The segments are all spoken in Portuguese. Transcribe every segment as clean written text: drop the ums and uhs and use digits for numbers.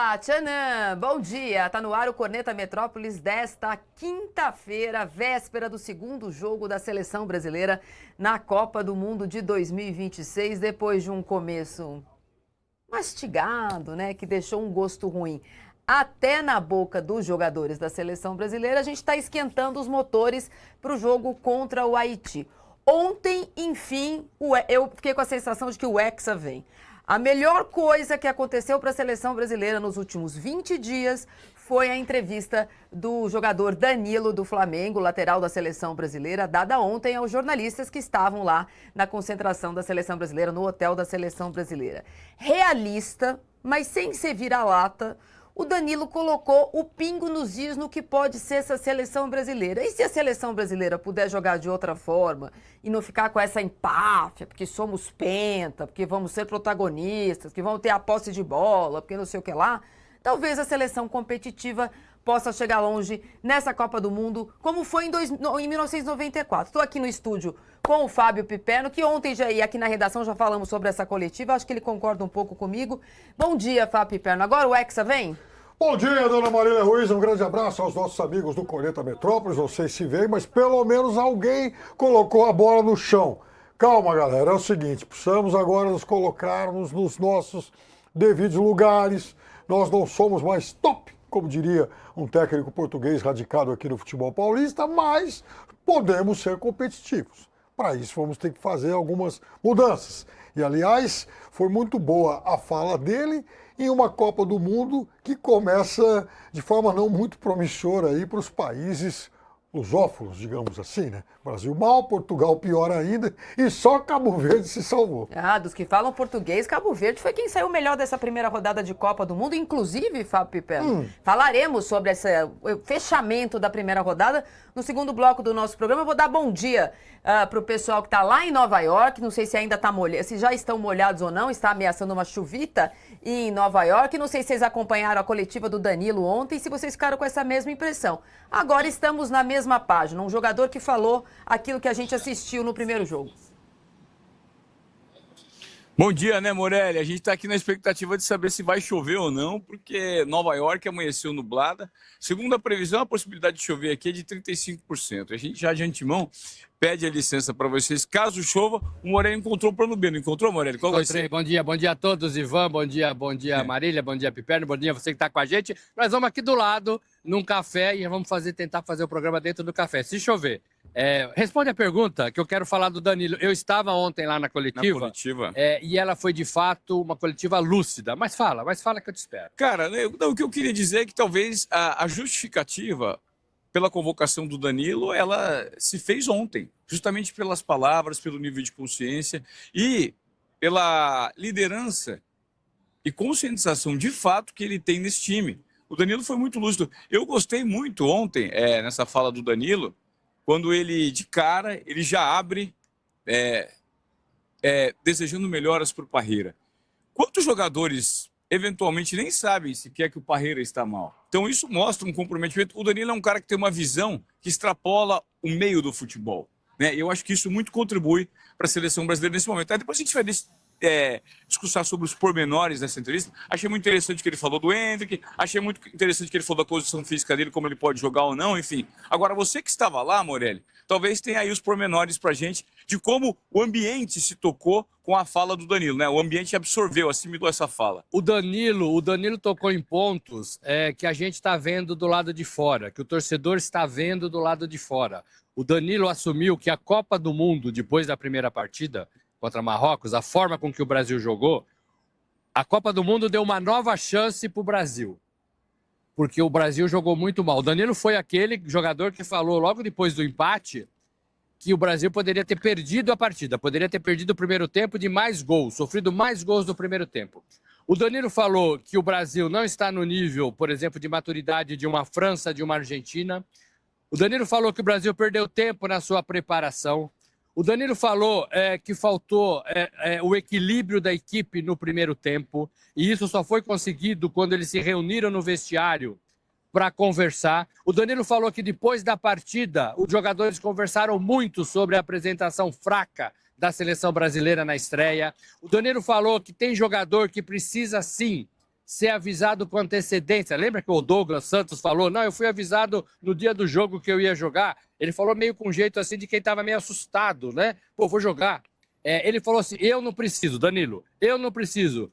Olá, Tchanã! Bom dia! Tá no ar o Corneta Metrópolis desta quinta-feira, véspera do segundo jogo da Seleção Brasileira na Copa do Mundo de 2026, depois de um começo mastigado, né, que deixou um gosto ruim até na boca dos jogadores da Seleção Brasileira. A gente está esquentando os motores para o jogo contra o Haiti. Ontem, enfim, eu fiquei com a sensação de que o Hexa vem. A melhor coisa que aconteceu para a Seleção Brasileira nos últimos 20 dias foi a entrevista do jogador Danilo do Flamengo, lateral da Seleção Brasileira, dada ontem aos jornalistas que estavam lá na concentração da Seleção Brasileira, no hotel da Seleção Brasileira. Realista, mas sem ser vira-lata, o Danilo colocou o pingo nos is no que pode ser essa Seleção Brasileira. E se a Seleção Brasileira puder jogar de outra forma e não ficar com essa empáfia, porque somos penta, porque vamos ser protagonistas, que vamos ter a posse de bola, porque não sei o que lá, talvez a seleção competitiva possa chegar longe nessa Copa do Mundo, como foi em 1994. Estou aqui no estúdio com o Fábio Piperno, que ontem já ia aqui na redação, já falamos sobre essa coletiva, acho que ele concorda um pouco comigo. Bom dia, Fábio Piperno. Agora o Hexa vem? Bom dia, dona Marília Ruiz. Um grande abraço aos nossos amigos do Corneta Metrópolis. Não sei se veio, mas pelo menos alguém colocou a bola no chão. Calma, galera. É o seguinte, precisamos agora nos colocarmos nos nossos devidos lugares. Nós não somos mais top, como diria um técnico português radicado aqui no futebol paulista, mas podemos ser competitivos. Para isso, vamos ter que fazer algumas mudanças. E, aliás, foi muito boa a fala dele em uma Copa do Mundo que começa de forma não muito promissora aí para os países lusófonos, digamos assim, né? Brasil mal, Portugal pior ainda, e só Cabo Verde se salvou. Ah, dos que falam português, Cabo Verde foi quem saiu melhor dessa primeira rodada de Copa do Mundo, inclusive, Fábio Piperno. Falaremos sobre esse fechamento da primeira rodada no segundo bloco do nosso programa. Eu vou dar bom dia para o pessoal que está lá em Nova York, não sei se ainda está molhado, se já estão molhados ou não, está ameaçando uma chuvita em Nova York. Não sei se vocês acompanharam a coletiva do Danilo ontem, se vocês ficaram com essa mesma impressão. Agora estamos na mesma página, um jogador que falou aquilo que a gente assistiu no primeiro jogo. Bom dia, né, Morelli? A gente está aqui na expectativa de saber se vai chover ou não, porque Nova York amanheceu nublada. Segundo a previsão, a possibilidade de chover aqui é de 35%. A gente já de antemão pede a licença para vocês. Caso chova, o Morelli encontrou o plano B, não encontrou, Morelli? Qual vai ser? Bom dia a todos, Ivan, bom dia Marília, bom dia Piperno, bom dia você que está com a gente. Nós vamos aqui do lado, num café, e vamos tentar fazer o programa dentro do café, se chover. Responde a pergunta que eu quero falar do Danilo. Eu estava ontem lá na coletiva. E ela foi, de fato, uma coletiva lúcida. Mas fala que eu te espero. Cara, o que eu queria dizer é que talvez a justificativa pela convocação do Danilo, ela se fez ontem. Justamente pelas palavras, pelo nível de consciência e pela liderança e conscientização de fato que ele tem nesse time. O Danilo foi muito lúcido. Eu gostei muito ontem, nessa fala do Danilo, quando ele, de cara, ele já abre desejando melhoras para o Parreira. Quantos jogadores, eventualmente, nem sabem sequer que o Parreira está mal? Então, isso mostra um comprometimento. O Danilo é um cara que tem uma visão que extrapola o meio do futebol, né? Eu acho que isso muito contribui para a seleção brasileira nesse momento. Aí depois a gente vai discussar sobre os pormenores dessa entrevista. Achei muito interessante que ele falou do Endrick, achei muito interessante que ele falou da posição física dele, como ele pode jogar ou não, enfim. Agora, você que estava lá, Morelli, talvez tenha aí os pormenores pra gente de como o ambiente se tocou com a fala do Danilo, né? O ambiente absorveu, assimilou essa fala. O Danilo tocou em pontos que a gente está vendo do lado de fora, que o torcedor está vendo do lado de fora. O Danilo assumiu que a Copa do Mundo, depois da primeira partida contra Marrocos, a forma com que o Brasil jogou, a Copa do Mundo deu uma nova chance para o Brasil. Porque o Brasil jogou muito mal. O Danilo foi aquele jogador que falou logo depois do empate que o Brasil poderia ter perdido a partida, poderia ter perdido o primeiro tempo de mais gols, sofrido mais gols no primeiro tempo. O Danilo falou que o Brasil não está no nível, por exemplo, de maturidade de uma França, de uma Argentina. O Danilo falou que o Brasil perdeu tempo na sua preparação. O Danilo falou que faltou o equilíbrio da equipe no primeiro tempo, e isso só foi conseguido quando eles se reuniram no vestiário para conversar. O Danilo falou que depois da partida, os jogadores conversaram muito sobre a apresentação fraca da seleção brasileira na estreia. O Danilo falou que tem jogador que precisa, sim, ser avisado com antecedência. Lembra que o Douglas Santos falou, não, eu fui avisado no dia do jogo que eu ia jogar. Ele falou meio com um jeito assim de quem estava meio assustado, né? Pô, vou jogar. Ele falou assim, eu não preciso, Danilo, eu não preciso.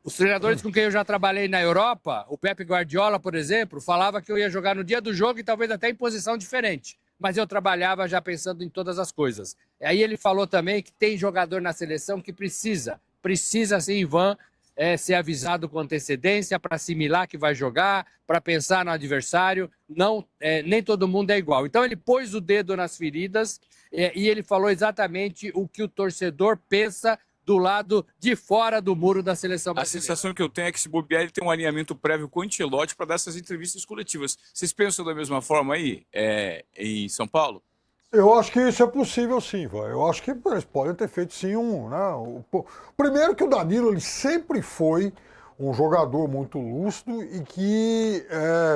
Os treinadores com quem eu já trabalhei na Europa, o Pepe Guardiola, por exemplo, falava que eu ia jogar no dia do jogo e talvez até em posição diferente. Mas eu trabalhava já pensando em todas as coisas. Aí ele falou também que tem jogador na seleção que precisa sim, Ivan, ser avisado com antecedência para assimilar que vai jogar, para pensar no adversário. Não, nem todo mundo é igual. Então ele pôs o dedo nas feridas e ele falou exatamente o que o torcedor pensa do lado de fora do muro da seleção brasileira. A sensação que eu tenho é que se bobear, ele tem um alinhamento prévio com o Ancelotti para dar essas entrevistas coletivas. Vocês pensam da mesma forma aí, em São Paulo? Eu acho que isso é possível sim, vai. Eu acho que eles podem ter feito sim primeiro que o Danilo ele sempre foi um jogador muito lúcido e que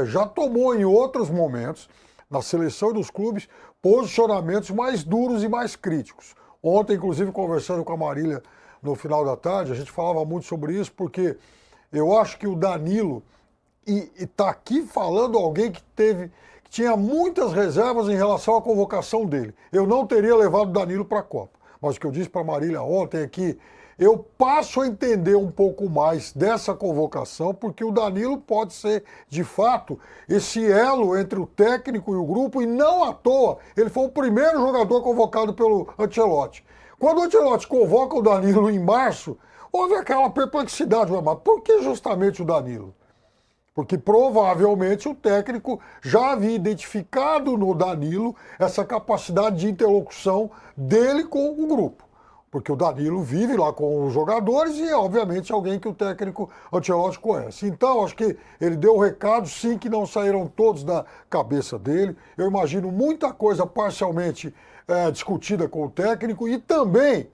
já tomou em outros momentos, na seleção e dos clubes, posicionamentos mais duros e mais críticos. Ontem, inclusive, conversando com a Marília no final da tarde, a gente falava muito sobre isso, porque eu acho que o Danilo, e está aqui falando alguém que tinha muitas reservas em relação à convocação dele. Eu não teria levado o Danilo para a Copa. Mas o que eu disse para a Marília ontem é que eu passo a entender um pouco mais dessa convocação, porque o Danilo pode ser, de fato, esse elo entre o técnico e o grupo, e não à toa, ele foi o primeiro jogador convocado pelo Ancelotti. Quando o Ancelotti convoca o Danilo em março, houve aquela perplexidade, mas por que justamente o Danilo? Porque provavelmente o técnico já havia identificado no Danilo essa capacidade de interlocução dele com o grupo. Porque o Danilo vive lá com os jogadores e, obviamente, alguém que o técnico Ancelotti conhece. Então, acho que ele deu o recado, sim, que não saíram todos da cabeça dele. Eu imagino muita coisa parcialmente discutida com o técnico. E também,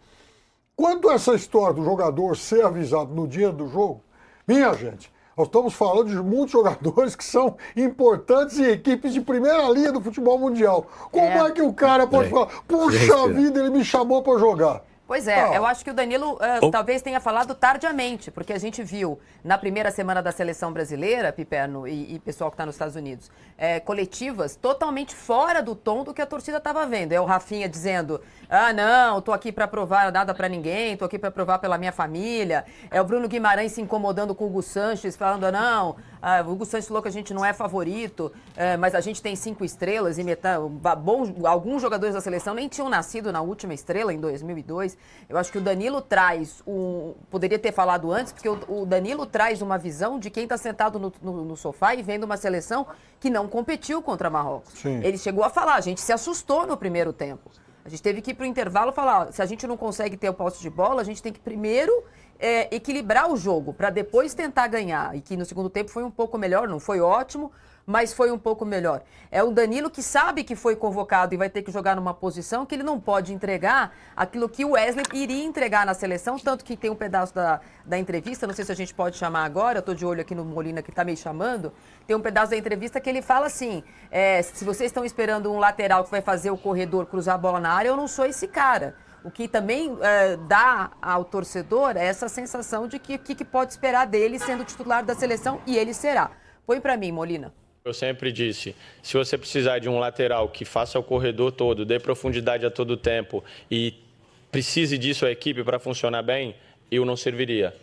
quanto a essa história do jogador ser avisado no dia do jogo, minha gente, nós estamos falando de muitos jogadores que são importantes em equipes de primeira linha do futebol mundial. Como é que o cara pode falar, puxa vida, ele me chamou para jogar? Pois eu acho que o Danilo talvez tenha falado tardiamente, porque a gente viu na primeira semana da seleção brasileira, Piperno e pessoal que está nos Estados Unidos, coletivas totalmente fora do tom do que a torcida estava vendo. É o Rafinha dizendo, não, tô aqui para provar nada para ninguém, tô aqui para provar pela minha família. É o Bruno Guimarães se incomodando com o Hugo Sanches, falando, não, o Hugo Sanches falou que a gente não é favorito, mas a gente tem 5 estrelas e alguns jogadores da seleção nem tinham nascido na última estrela, em 2002. Eu acho que o Danilo traz, poderia ter falado antes, porque o Danilo traz uma visão de quem está sentado no sofá e vendo uma seleção que não competiu contra Marrocos. Sim. Ele chegou a falar, a gente se assustou no primeiro tempo. A gente teve que ir para o intervalo e falar, se a gente não consegue ter o posse de bola, a gente tem que primeiro equilibrar o jogo, para depois tentar ganhar. E que no segundo tempo foi um pouco melhor, não foi ótimo, mas foi um pouco melhor. É o Danilo que sabe que foi convocado e vai ter que jogar numa posição que ele não pode entregar aquilo que o Wesley iria entregar na seleção, tanto que tem um pedaço da entrevista, não sei se a gente pode chamar agora, eu estou de olho aqui no Molina que está me chamando, tem um pedaço da entrevista que ele fala assim, se vocês estão esperando um lateral que vai fazer o corredor cruzar a bola na área, eu não sou esse cara. O que também dá ao torcedor é essa sensação de que pode esperar dele sendo titular da seleção, e ele será. Põe para mim, Molina. Eu sempre disse, se você precisar de um lateral que faça o corredor todo, dê profundidade a todo tempo e precise disso a equipe para funcionar bem, eu não serviria.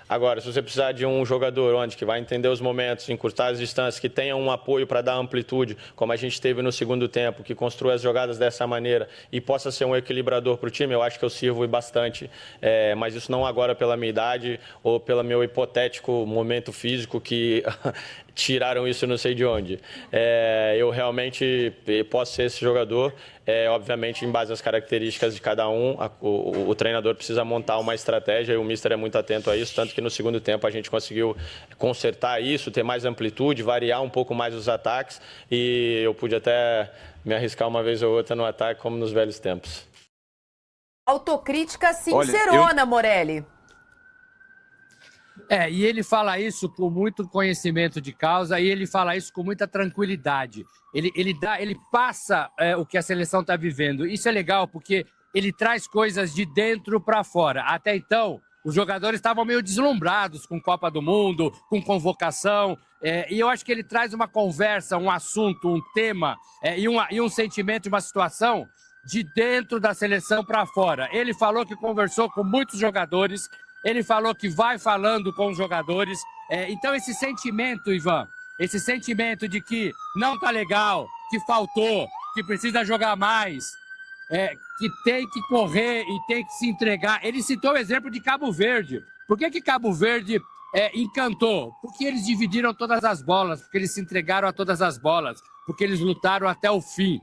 Agora, se você precisar de um jogador que vai entender os momentos, encurtar as distâncias, que tenha um apoio para dar amplitude, como a gente teve no segundo tempo, que construa as jogadas dessa maneira e possa ser um equilibrador para o time, eu acho que eu sirvo bastante. Mas isso não agora pela minha idade ou pelo meu hipotético momento físico que tiraram isso não sei de onde. Eu realmente posso ser esse jogador. Obviamente, em base às características de cada um, o treinador precisa montar uma estratégia e o mister é muito atento a isso, tanto que no segundo tempo a gente conseguiu consertar isso, ter mais amplitude, variar um pouco mais os ataques e eu pude até me arriscar uma vez ou outra no ataque, como nos velhos tempos. Autocrítica sincerona, Morelli. E ele fala isso com muito conhecimento de causa e ele fala isso com muita tranquilidade. Ele passa o que a seleção está vivendo. Isso é legal porque ele traz coisas de dentro para fora. Até então, Os jogadores estavam meio deslumbrados com Copa do Mundo, com convocação. E eu acho que ele traz uma conversa, um assunto, um tema e um sentimento, uma situação de dentro da seleção para fora. Ele falou que conversou com muitos jogadores, ele falou que vai falando com os jogadores. Então esse sentimento, Ivan, esse sentimento de que não tá legal, que faltou, que precisa jogar mais, que tem que correr e tem que se entregar. Ele citou o exemplo de Cabo Verde. Por que Cabo Verde encantou? Porque eles dividiram todas as bolas, porque eles se entregaram a todas as bolas, porque eles lutaram até o fim.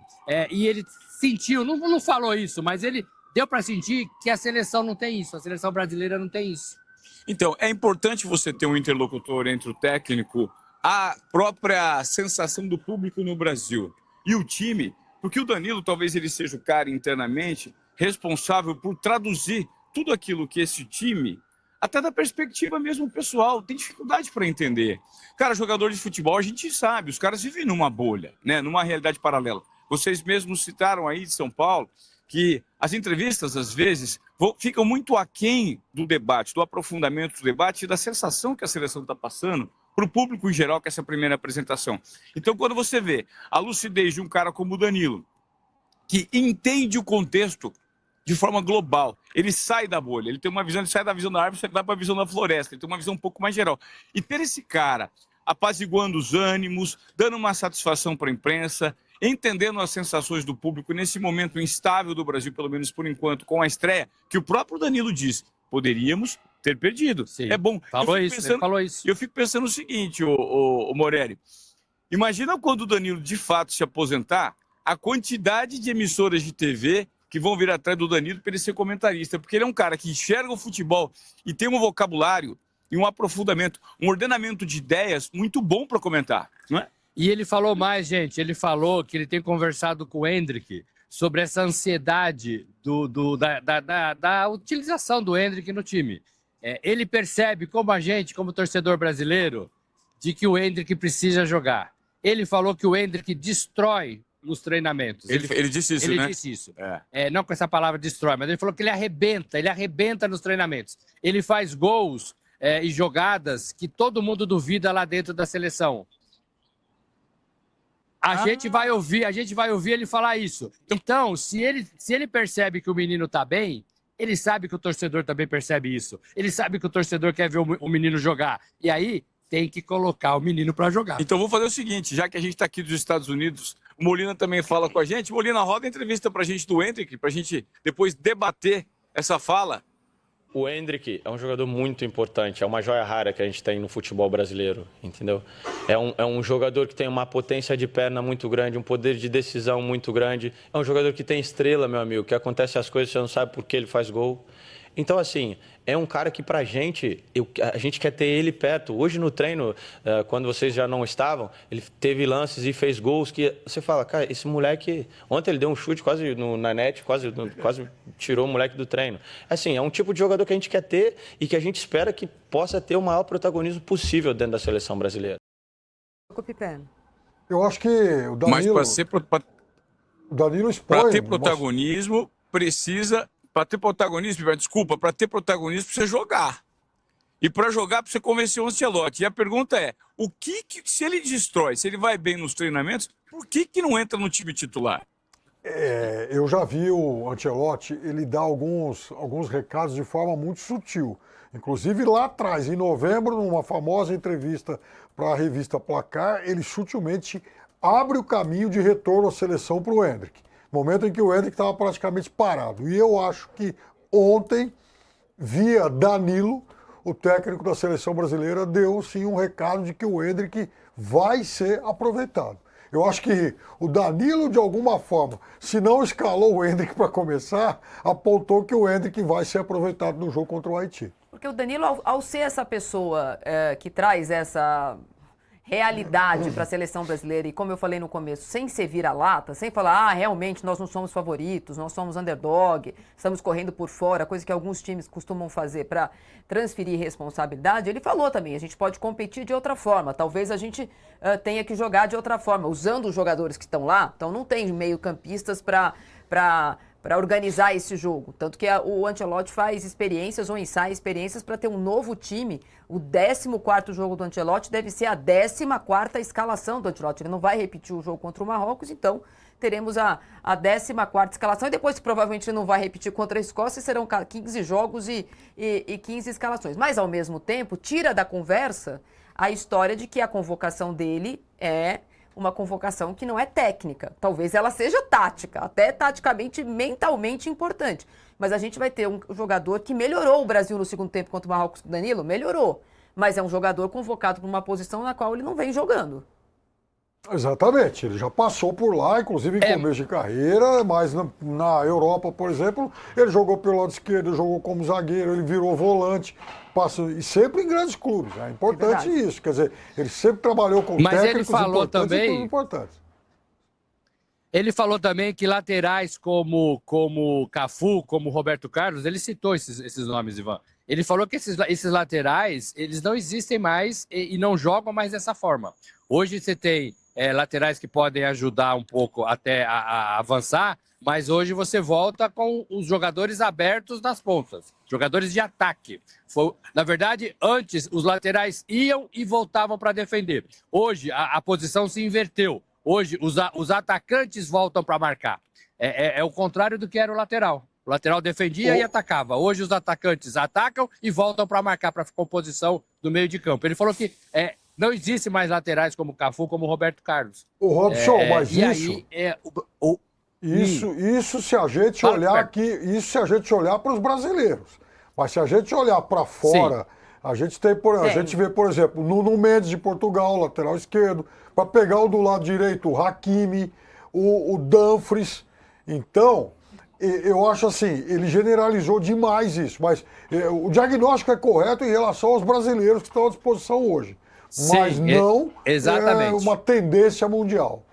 E ele sentiu, não falou isso, mas ele deu para sentir que a seleção não tem isso, a seleção brasileira não tem isso. Então, é importante você ter um interlocutor entre o técnico, a própria sensação do público no Brasil e o time, porque o Danilo talvez ele seja o cara internamente responsável por traduzir tudo aquilo que esse time, até da perspectiva mesmo pessoal, tem dificuldade para entender. Cara, jogador de futebol, a gente sabe, os caras vivem numa bolha, né, numa realidade paralela. Vocês mesmos citaram aí de São Paulo que as entrevistas, às vezes, ficam muito aquém do debate, do aprofundamento do debate e da sensação que a seleção está passando para o público em geral, que é essa primeira apresentação. Então, quando você vê a lucidez de um cara como o Danilo, que entende o contexto de forma global, ele sai da bolha, ele tem uma visão, ele sai da visão da árvore, vai para a visão da floresta, ele tem uma visão um pouco mais geral. E ter esse cara apaziguando os ânimos, dando uma satisfação para a imprensa, entendendo as sensações do público nesse momento instável do Brasil, pelo menos por enquanto, com a estreia, que o próprio Danilo diz, poderíamos ter perdido. Sim, é bom. ele falou isso. Eu fico pensando o seguinte, o Morelli, imagina quando o Danilo de fato se aposentar, a quantidade de emissoras de TV que vão vir atrás do Danilo para ele ser comentarista, porque ele é um cara que enxerga o futebol e tem um vocabulário e um aprofundamento, um ordenamento de ideias muito bom para comentar, não é? E ele falou mais, gente, ele falou que ele tem conversado com o Endrick sobre essa ansiedade da utilização do Endrick no time. Ele percebe, como a gente, como torcedor brasileiro, de que o Endrick precisa jogar. Ele falou que o Endrick destrói nos treinamentos. Ele disse isso, ele né? Ele disse isso. Não com essa palavra destrói, mas ele falou que ele arrebenta nos treinamentos. Ele faz gols e jogadas que todo mundo duvida lá dentro da seleção. A gente vai ouvir ele falar isso. Então, se ele percebe que o menino tá bem, ele sabe que o torcedor também percebe isso. Ele sabe que o torcedor quer ver o menino jogar. E aí, tem que colocar o menino para jogar. Então, vou fazer o seguinte, já que a gente está aqui dos Estados Unidos, o Molina também fala com a gente. Molina, roda a entrevista para a gente do Endrick, para a gente depois debater essa fala. O Endrick é um jogador muito importante, é uma joia rara que a gente tem no futebol brasileiro, entendeu? É um jogador que tem uma potência de perna muito grande, um poder de decisão muito grande. É um jogador que tem estrela, meu amigo, que acontece as coisas, você não sabe por que ele faz gol. Então, assim, é um cara que pra gente, a gente quer ter ele perto. Hoje no treino, quando vocês já não estavam, ele teve lances e fez gols que você fala, cara, esse moleque... Ontem ele deu um chute quase na net, quase tirou o moleque do treino. Assim, é um tipo de jogador que a gente quer ter e que a gente espera que possa ter o maior protagonismo possível dentro da seleção brasileira. Eu acho que o Danilo... Mas o Danilo expõe... Para ter protagonismo, precisa... Para ter protagonismo, para ter protagonismo precisa jogar. E para jogar precisa convencer o Ancelotti. E a pergunta é, se ele destrói, se ele vai bem nos treinamentos, por que não entra no time titular? Eu já vi o Ancelotti, ele dá alguns recados de forma muito sutil. Inclusive lá atrás, em novembro, numa famosa entrevista para a revista Placar, ele sutilmente abre o caminho de retorno à seleção para o Endrick. Momento em que o Endrick estava praticamente parado. E eu acho que ontem, via Danilo, o técnico da seleção brasileira deu sim um recado de que o Endrick vai ser aproveitado. Eu acho que o Danilo, de alguma forma, se não escalou o Endrick para começar, apontou que o Endrick vai ser aproveitado no jogo contra o Haiti. Porque o Danilo, ao ser essa pessoa que traz essa realidade para a seleção brasileira, e como eu falei no começo, sem ser vira-lata, sem falar, realmente nós não somos favoritos, nós somos underdog, estamos correndo por fora, coisa que alguns times costumam fazer para transferir responsabilidade, ele falou também, a gente pode competir de outra forma, talvez a gente tenha que jogar de outra forma, usando os jogadores que estão lá, então não tem meio-campistas para para organizar esse jogo. Tanto que o Ancelotti faz experiências ou ensaia experiências para ter um novo time. O 14º jogo do Ancelotti deve ser a 14ª escalação do Ancelotti. Ele não vai repetir o jogo contra o Marrocos, então teremos a 14ª escalação e depois provavelmente ele não vai repetir contra a Escócia, serão 15 jogos e 15 escalações. Mas, ao mesmo tempo, tira da conversa a história de que a convocação dele é uma convocação que não é técnica. Talvez ela seja tática, até taticamente, mentalmente importante. Mas a gente vai ter um jogador que melhorou o Brasil no segundo tempo contra o Marrocos. Danilo melhorou, mas é um jogador convocado para uma posição na qual ele não vem jogando. Exatamente, ele já passou por lá, inclusive em começo de carreira, mas na Europa, por exemplo, ele jogou pelo lado esquerdo, jogou como zagueiro, ele virou volante, e sempre em grandes clubes, é importante isso, quer dizer, ele sempre trabalhou com mas técnicos ele falou importantes também, e tudo importante. Ele falou também que laterais como Cafu, como Roberto Carlos, ele citou esses nomes, Ivan. Ele falou que esses laterais, eles não existem mais e não jogam mais dessa forma. Hoje você tem laterais que podem ajudar um pouco até a avançar, mas hoje você volta com os jogadores abertos nas pontas, jogadores de ataque. Na verdade, antes os laterais iam e voltavam para defender. Hoje a posição se inverteu. Hoje os atacantes voltam para marcar. É o contrário do que era o lateral. O lateral defendia e atacava. Hoje os atacantes atacam e voltam para marcar, para a composição do meio de campo. Ele falou que não existe mais laterais como Cafu, como Roberto Carlos. O Robson, mas isso... Isso se a gente olhar aqui, isso se a gente olhar para os brasileiros. Mas se a gente olhar para fora, sim, a gente tem, a gente vê, por exemplo, Nuno Mendes de Portugal, lateral esquerdo, para pegar o do lado direito, o Hakimi, o Dumfries. Então, eu acho assim, ele generalizou demais isso, mas o diagnóstico é correto em relação aos brasileiros que estão à disposição hoje. Mas sim, não exatamente. É uma tendência mundial.